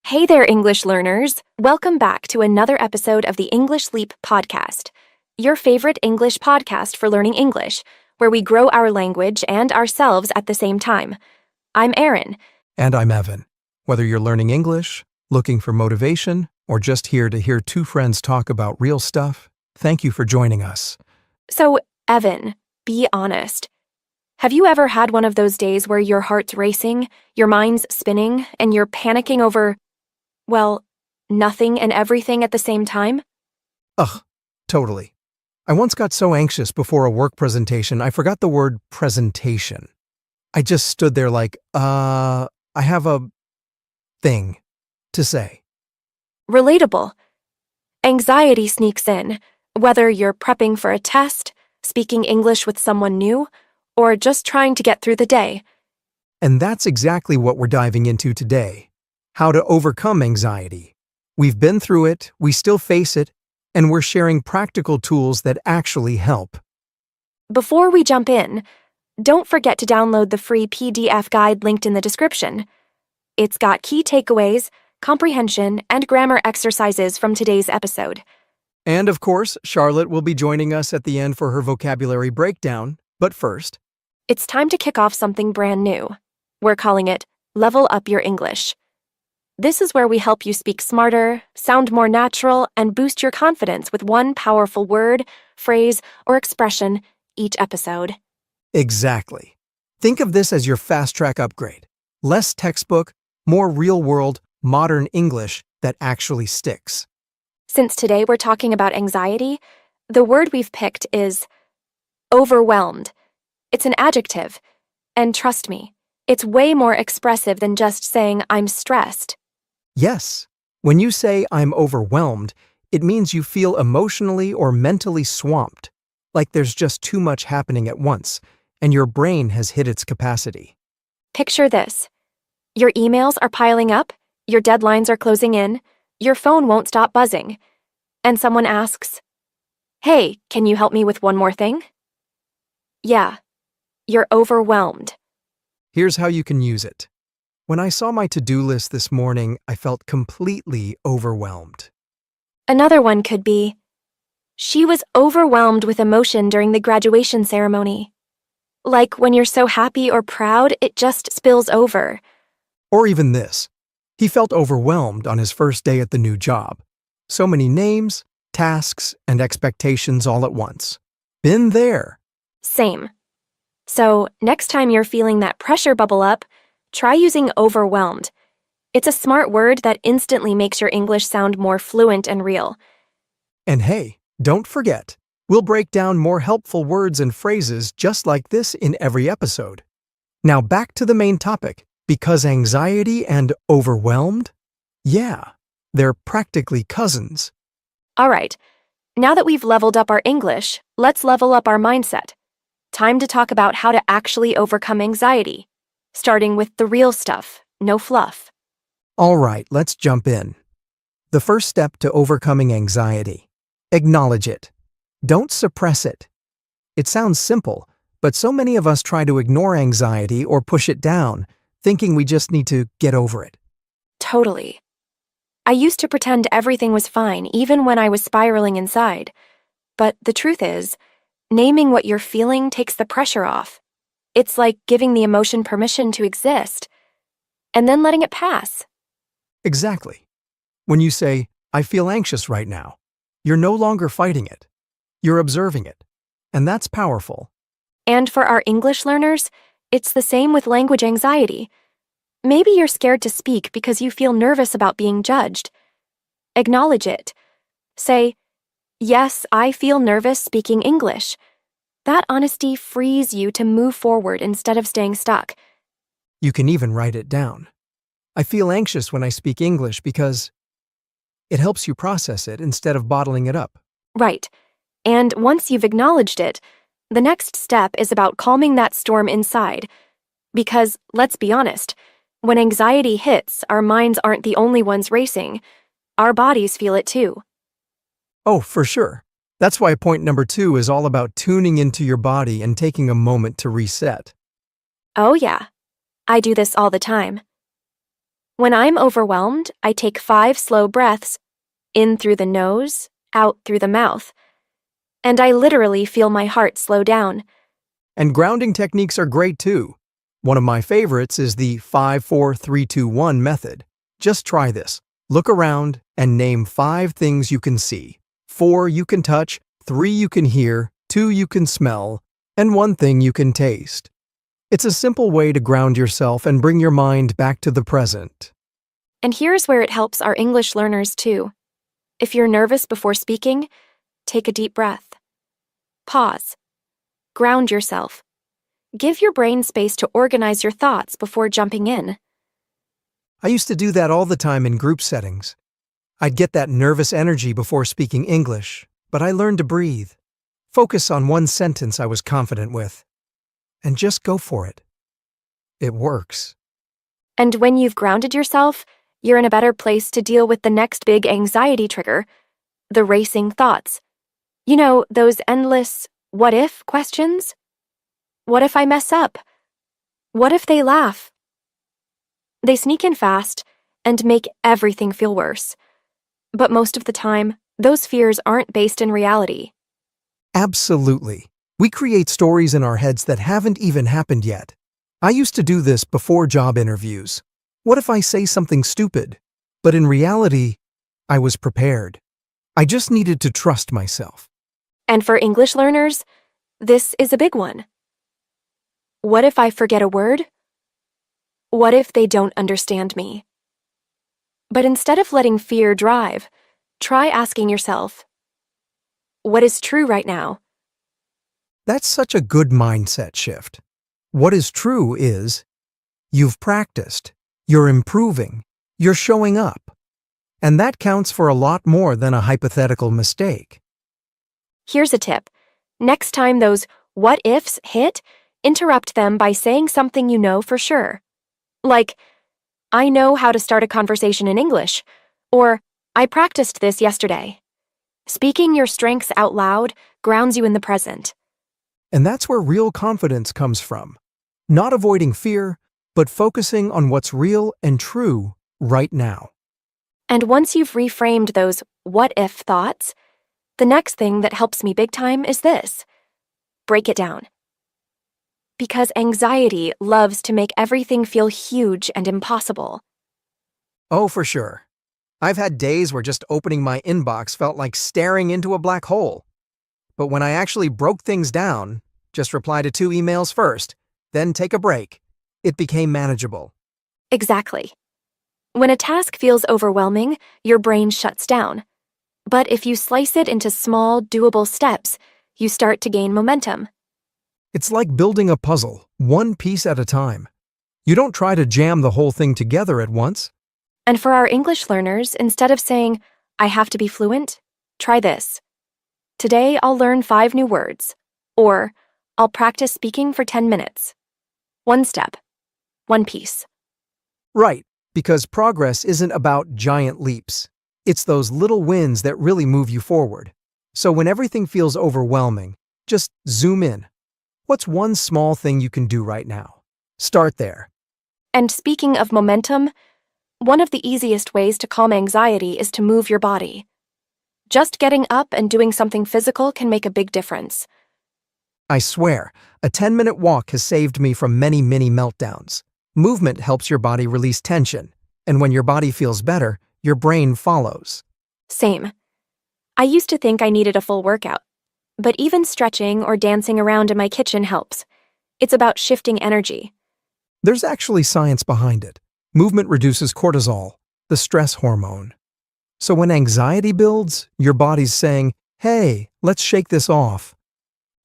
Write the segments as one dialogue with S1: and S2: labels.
S1: Hey there, English learners! Welcome back to another episode of the English Leap podcast, your favorite English podcast for learning English, where we grow our language and ourselves at the same time. I'm Erin.
S2: And I'm Evan. Whether you're learning English, looking for motivation, or just here to hear two friends talk about real stuff, thank you for joining us.
S1: So, Evan, be honest. Have you ever had one of those days where your heart's racing, your mind's spinning, and you're panicking over, well, nothing and everything at the same time?
S2: Ugh, totally. I once got so anxious before a work presentation, I forgot the word presentation. I just stood there like, I have a thing to say.
S1: Relatable. Anxiety sneaks in, whether you're prepping for a test, speaking English with someone new, or just trying to get through the day.
S2: And that's exactly what we're diving into today. How to overcome anxiety. We've been through it, we still face it, and we're sharing practical tools that actually help.
S1: Before we jump in, don't forget to download the free PDF guide linked in the description. It's got key takeaways, comprehension, and grammar exercises from today's episode.
S2: And of course, Charlotte will be joining us at the end for her vocabulary breakdown, but first,
S1: It's time to kick off something brand new. We're calling it Level Up Your English. This is where we help you speak smarter, sound more natural, and boost your confidence with one powerful word, phrase, or expression each episode.
S2: exactly. Think of this as your fast-track upgrade. Less textbook, more real-world, modern English that actually sticks.
S1: Since today we're talking about anxiety, the word we've picked is overwhelmed. It's an adjective, and trust me, it's way more expressive than just saying I'm stressed.
S2: Yes, when you say I'm overwhelmed, it means you feel emotionally or mentally swamped, like there's just too much happening at once, and your brain has hit its capacity.
S1: Picture this. Your emails are piling up, your deadlines are closing in, your phone won't stop buzzing, and someone asks, "Hey, can you help me with one more thing?" Yeah, you're overwhelmed.
S2: Here's how you can use it. When I saw my to-do list this morning, I felt completely overwhelmed.
S1: Another one could be, she was overwhelmed with emotion during the graduation ceremony. Like when you're so happy or proud, it just spills over.
S2: Or even this. He felt overwhelmed on his first day at the new job. So many names, tasks, and expectations all at once. Been there.
S1: Same. So, next time you're feeling that pressure bubble up, try using overwhelmed. It's a smart word that instantly makes your English sound more fluent and real.
S2: And hey, don't forget, we'll break down more helpful words and phrases just like this in every episode. Now back to the main topic, because anxiety and overwhelmed? Yeah, they're practically cousins.
S1: All right, now that we've leveled up our English, let's level up our mindset. Time to talk about how to actually overcome anxiety, starting with the real stuff, no fluff.
S2: All right, let's jump in. The first step to overcoming anxiety. Acknowledge it. Don't suppress it. It sounds simple, but so many of us try to ignore anxiety or push it down, thinking we just need to get over it.
S1: Totally. I used to pretend everything was fine even when I was spiraling inside. But the truth is, naming what you're feeling takes the pressure off. It's like giving the emotion permission to exist, and then letting it pass.
S2: Exactly. When you say, I feel anxious right now, you're no longer fighting it. You're observing it. And that's powerful.
S1: And for our English learners, it's the same with language anxiety. Maybe you're scared to speak because you feel nervous about being judged. Acknowledge it. Say, "Yes, I feel nervous speaking English." That honesty frees you to move forward instead of staying stuck.
S2: You can even write it down. I feel anxious when I speak English because it helps you process it instead of bottling it up.
S1: Right. And once you've acknowledged it, the next step is about calming that storm inside. Because, let's be honest, when anxiety hits, our minds aren't the only ones racing. Our bodies feel it too.
S2: Oh, for sure. That's why point number 2 is all about tuning into your body and taking a moment to reset.
S1: Oh yeah, I do this all the time. When I'm overwhelmed, I take 5 slow breaths, in through the nose, out through the mouth, and I literally feel my heart slow down.
S2: And grounding techniques are great too. One of my favorites is the 5-4-3-2-1 method. Just try this. Look around and name 5 things you can see. 4 you can touch, 3 you can hear, 2 you can smell, and 1 thing you can taste. It's a simple way to ground yourself and bring your mind back to the present.
S1: And here's where it helps our English learners too. If you're nervous before speaking, take a deep breath. Pause. Ground yourself. Give your brain space to organize your thoughts before jumping in.
S2: I used to do that all the time in group settings. I'd get that nervous energy before speaking English, but I learned to breathe. Focus on one sentence I was confident with, and just go for it. It works.
S1: And when you've grounded yourself, you're in a better place to deal with the next big anxiety trigger, the racing thoughts. You know, those endless what if questions? What if I mess up? What if they laugh? They sneak in fast and make everything feel worse. But most of the time, those fears aren't based in reality.
S2: Absolutely. We create stories in our heads that haven't even happened yet. I used to do this before job interviews. What if I say something stupid? But in reality, I was prepared. I just needed to trust myself.
S1: And for English learners, this is a big one. What if I forget a word? What if they don't understand me? But instead of letting fear drive, try asking yourself, what is true right now?
S2: That's such a good mindset shift. What is true is, you've practiced, you're improving, you're showing up. And that counts for a lot more than a hypothetical mistake.
S1: Here's a tip. Next time those what ifs hit, interrupt them by saying something you know for sure. Like, I know how to start a conversation in English, or I practiced this yesterday. Speaking your strengths out loud grounds you in the present.
S2: And that's where real confidence comes from. Not avoiding fear, but focusing on what's real and true right now.
S1: And once you've reframed those what if thoughts, the next thing that helps me big time is this. Break it down. Because anxiety loves to make everything feel huge and impossible.
S2: Oh, for sure. I've had days where just opening my inbox felt like staring into a black hole. But when I actually broke things down, just reply to 2 emails first, then take a break, it became manageable.
S1: Exactly. When a task feels overwhelming, your brain shuts down. But if you slice it into small, doable steps, you start to gain momentum.
S2: It's like building a puzzle, one piece at a time. You don't try to jam the whole thing together at once.
S1: And for our English learners, instead of saying, I have to be fluent, try this. Today, I'll learn 5 new words. Or, I'll practice speaking for 10 minutes. One step. One piece.
S2: Right, because progress isn't about giant leaps. It's those little wins that really move you forward. So when everything feels overwhelming, just zoom in. What's one small thing you can do right now? Start there.
S1: And speaking of momentum, one of the easiest ways to calm anxiety is to move your body. Just getting up and doing something physical can make a big difference.
S2: I swear, a 10-minute walk has saved me from many mini meltdowns. Movement helps your body release tension, and when your body feels better, your brain follows.
S1: Same. I used to think I needed a full workout, but even stretching or dancing around in my kitchen helps. It's about shifting energy.
S2: There's actually science behind it. Movement reduces cortisol, the stress hormone. So when anxiety builds, your body's saying, hey, let's shake this off.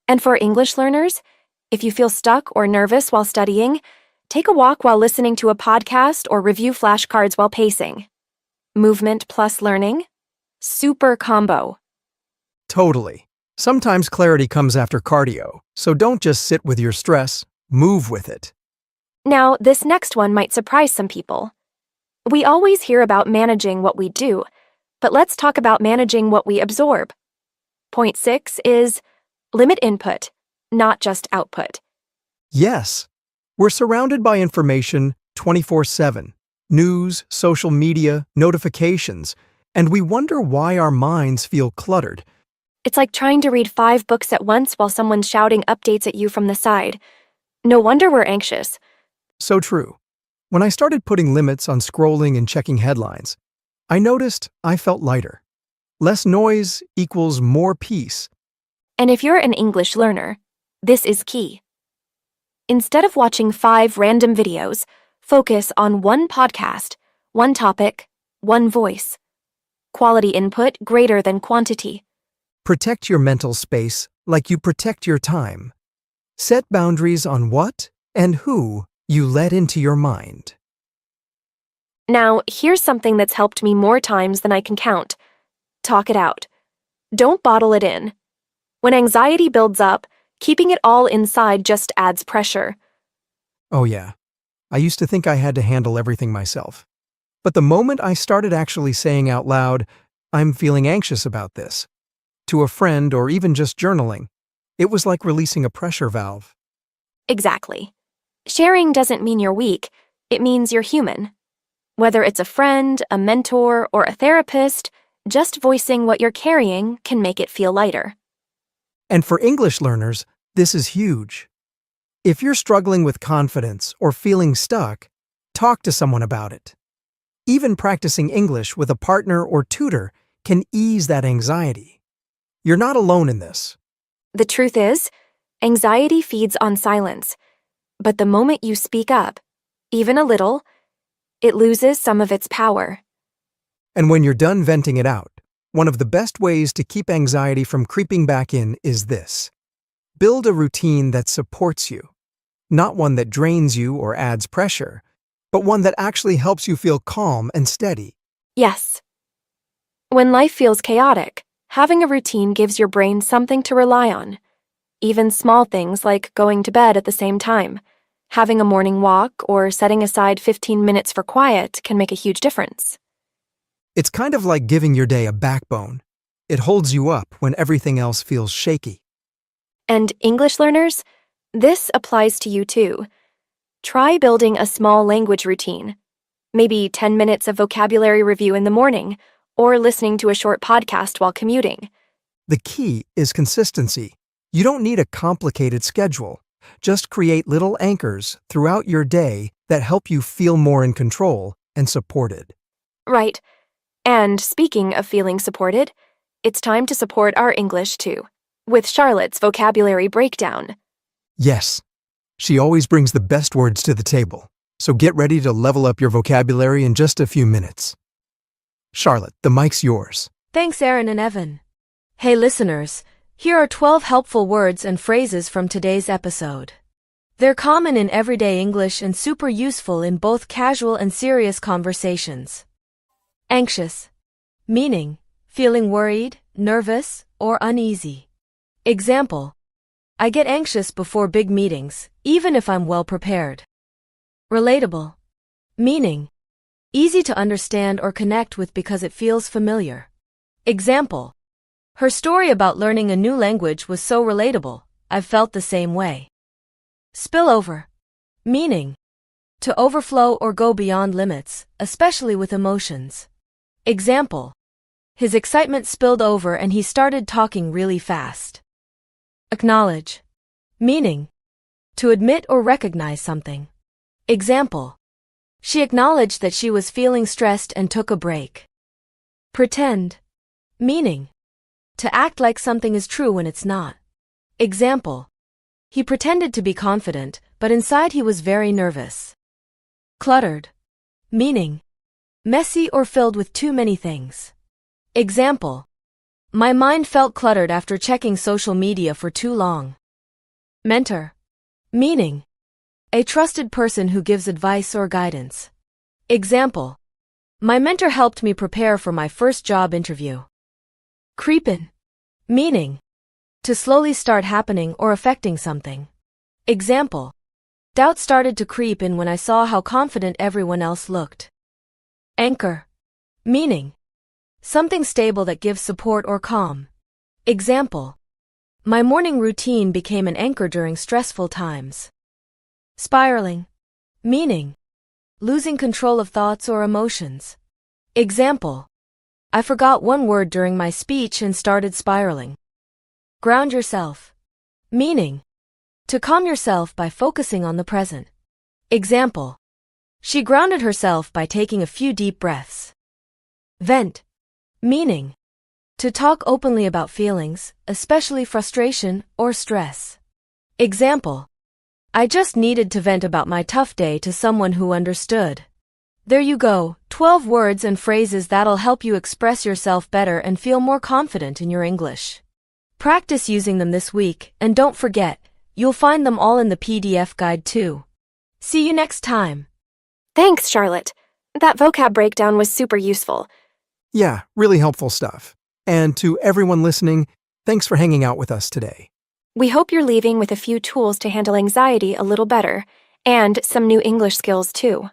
S1: And for English learners, if you feel stuck or nervous while studying, take a walk while listening to a podcast or review flashcards while pacing. Movement plus learning? Super combo.
S2: Totally. Sometimes clarity comes after cardio, so don't just sit with your stress, move with it.
S1: Now, this next one might surprise some people. We always hear about managing what we do, but let's talk about managing what we absorb. Point 6 is limit input, not just output.
S2: Yes, we're surrounded by information 24/7. News, social media, notifications, and we wonder why our minds feel cluttered.
S1: It's like trying to read 5 books at once while someone's shouting updates at you from the side. No wonder we're anxious.
S2: So true. When I started putting limits on scrolling and checking headlines, I noticed I felt lighter. Less noise equals more peace.
S1: And if you're an English learner, this is key. Instead of watching 5 random videos, focus on one podcast, one topic, one voice. Quality input greater than quantity.
S2: Protect your mental space like you protect your time. Set boundaries on what and who you let into your mind.
S1: Now, here's something that's helped me more times than I can count. Talk it out. Don't bottle it in. When anxiety builds up, keeping it all inside just adds pressure.
S2: Oh yeah, I used to think I had to handle everything myself. But the moment I started actually saying out loud, "I'm feeling anxious about this," to a friend or even just journaling, it was like releasing a pressure valve.
S1: Exactly. Sharing doesn't mean you're weak, it means you're human. Whether it's a friend, a mentor, or a therapist, just voicing what you're carrying can make it feel lighter.
S2: And for English learners, this is huge. If you're struggling with confidence or feeling stuck, talk to someone about it. Even practicing English with a partner or tutor can ease that anxiety. You're not alone in this.
S1: The truth is, anxiety feeds on silence. But the moment you speak up, even a little, it loses some of its power.
S2: And when you're done venting it out, one of the best ways to keep anxiety from creeping back in is this. Build a routine that supports you. Not one that drains you or adds pressure, but one that actually helps you feel calm and steady.
S1: Yes. When life feels chaotic, having a routine gives your brain something to rely on. Even small things like going to bed at the same time, having a morning walk, or setting aside 15 minutes for quiet can make a huge difference.
S2: It's kind of like giving your day a backbone. It holds you up when everything else feels shaky.
S1: And English learners, this applies to you too. Try building a small language routine. Maybe 10 minutes of vocabulary review in the morning, or listening to a short podcast while commuting.
S2: The key is consistency. You don't need a complicated schedule. Just create little anchors throughout your day that help you feel more in control and supported.
S1: Right. And speaking of feeling supported, it's time to support our English too, with Charlotte's vocabulary breakdown.
S2: Yes, she always brings the best words to the table, so get ready to level up your vocabulary in just a few minutes. Charlotte, the mic's yours.
S3: Thanks, Aaron and Evan. Hey listeners, here are 12 helpful words and phrases from today's episode. They're common in everyday English and super useful in both casual and serious conversations. Anxious. Meaning, feeling worried, nervous, or uneasy. Example, I get anxious before big meetings, even if I'm well prepared. Relatable. Meaning, easy to understand or connect with because it feels familiar. Example, her story about learning a new language was so relatable, I've felt the same way. Spillover. Meaning, to overflow or go beyond limits, especially with emotions. Example, his excitement spilled over and he started talking really fast. Acknowledge. Meaning, to admit or recognize something. Example, she acknowledged that she was feeling stressed and took a break. Pretend. Meaning, to act like something is true when it's not. Example, he pretended to be confident, but inside he was very nervous. Cluttered. Meaning, messy or filled with too many things. Example, my mind felt cluttered after checking social media for too long. Mentor. Meaning, a trusted person who gives advice or guidance. Example, my mentor helped me prepare for my first job interview. Creepin'. Meaning, to slowly start happening or affecting something. Example, doubt started to creep in when I saw how confident everyone else looked. Anchor. Meaning, something stable that gives support or calm. Example, my morning routine became an anchor during stressful times. Spiraling. Meaning, losing control of thoughts or emotions. Example: I forgot one word during my speech and started spiraling. Ground yourself. Meaning: to calm yourself by focusing on the present. Example: she grounded herself by taking a few deep breaths. Vent. Meaning: to talk openly about feelings, especially frustration or stress. Example: I just needed to vent about my tough day to someone who understood. There you go, 12 words and phrases that'll help you express yourself better and feel more confident in your English. Practice using them this week, and don't forget, you'll find them all in the PDF guide too. See you next time.
S1: Thanks, Charlotte. That vocab breakdown was super useful.
S2: Yeah, really helpful stuff. And to everyone listening, thanks for hanging out with us today.
S1: We hope you're leaving with a few tools to handle anxiety a little better, and some new English skills too.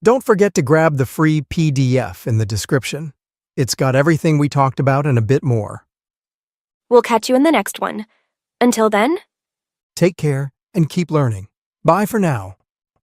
S2: Don't forget to grab the free PDF in the description. It's got everything we talked about and a bit more.
S1: We'll catch you in the next one. Until then,
S2: Take care and keep learning. Bye for now.